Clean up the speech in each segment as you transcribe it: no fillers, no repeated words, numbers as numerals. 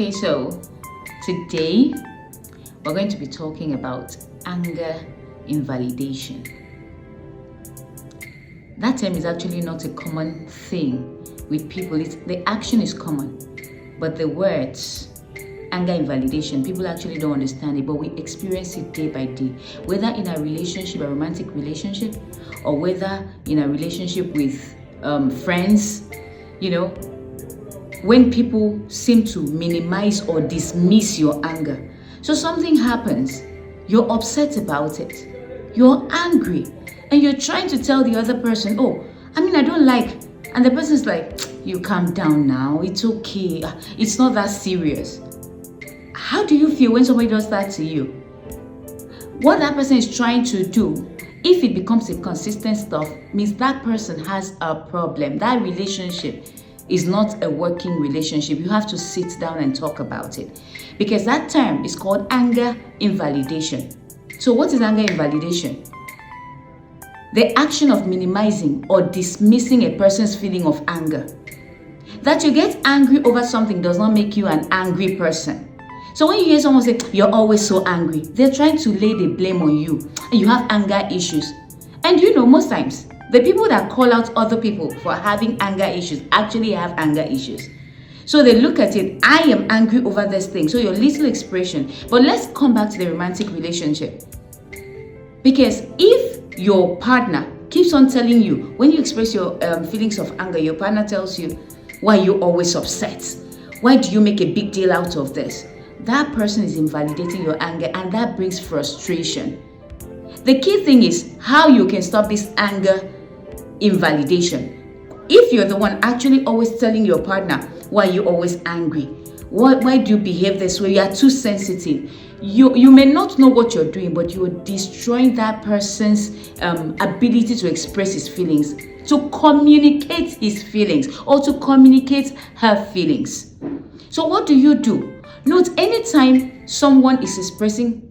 Okay, so today we're going to be talking about anger invalidation. That term is actually not a common thing with people. The action is common, but the words anger invalidation, people actually don't understand it, but we experience it day by day, whether in a relationship, a romantic relationship, or whether in a relationship with friends. When people seem to minimize or dismiss your anger. So something happens, you're upset about it, you're angry, and you're trying to tell the other person, I don't like, and the person's like, you calm down now, it's okay, it's not that serious. How do you feel when somebody does that to you? What that person is trying to do, if it becomes a consistent stuff, means that person has a problem. That relationship is not a working relationship. You have to sit down and talk about it, because that term is called anger invalidation. So what is anger invalidation? The action of minimizing or dismissing a person's feeling of anger. That you get angry over something does not make you an angry person. So when you hear someone say, you're always so angry, they're trying to lay the blame on you, and you have anger issues. And most times, the people that call out other people for having anger issues actually have anger issues. So they look at it, I am angry over this thing. So your little expression. But let's come back to the romantic relationship. Because if your partner keeps on telling you, when you express your feelings of anger, your partner tells you, why are you always upset? Why do you make a big deal out of this? That person is invalidating your anger, and that brings frustration. The key thing is how you can stop this anger invalidation. If you're the one actually always telling your partner, why are you always angry? Why do you behave this way? You are too sensitive. You may not know what you're doing, but you are destroying that person's ability to express his feelings, to communicate his feelings, or to communicate her feelings. So what do? Note, anytime someone is expressing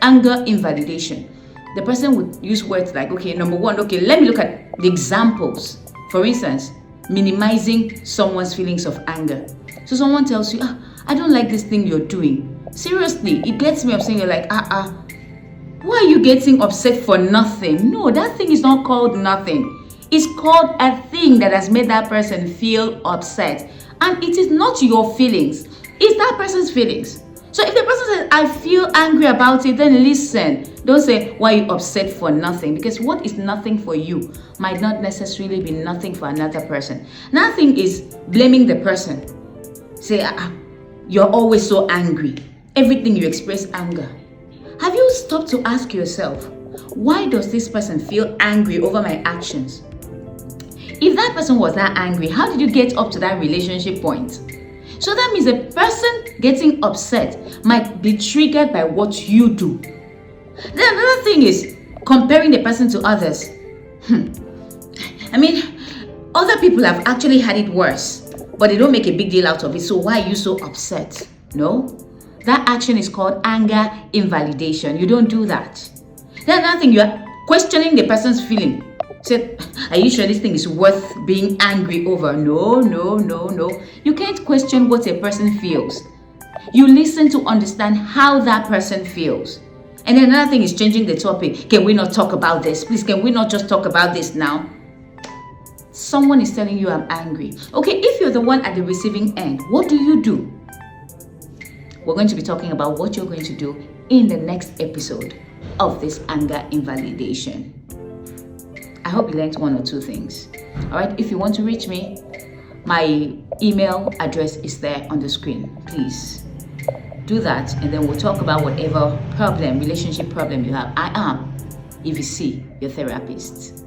anger invalidation, the person would use words like, number one, let me look at the examples. For instance, minimizing someone's feelings of anger. So someone tells you, I don't like this thing you're doing. Seriously, it gets me upset. You're like, why are you getting upset for nothing? No, that thing is not called nothing. It's called a thing that has made that person feel upset. And it is not your feelings. It's that person's feelings. So if the person says, I feel angry about it, then listen. Don't say, why are you upset for nothing? Because what is nothing for you might not necessarily be nothing for another person. Nothing is blaming the person. Say, you're always so angry. Everything you express anger. Have you stopped to ask yourself, why does this person feel angry over my actions? If that person was that angry, how did you get up to that relationship point? So that means a person getting upset might be triggered by what you do. Then another thing is comparing the person to others. Other people have actually had it worse, but they don't make a big deal out of it. So why are you so upset? No, that action is called anger invalidation. You don't do that. Then another thing, you are questioning the person's feeling. Say, are you sure this thing is worth being angry over? No. You can't question what a person feels. You listen to understand how that person feels. And then another thing is changing the topic. Can we not talk about this? Please, can we not just talk about this now? Someone is telling you I'm angry. Okay, if you're the one at the receiving end, what do? We're going to be talking about what you're going to do in the next episode of this anger invalidation. I hope you learned one or two things. All right, if you want to reach me, my email address is there on the screen. Please do that, and then we'll talk about whatever relationship problem you have. I am EVC, your therapist.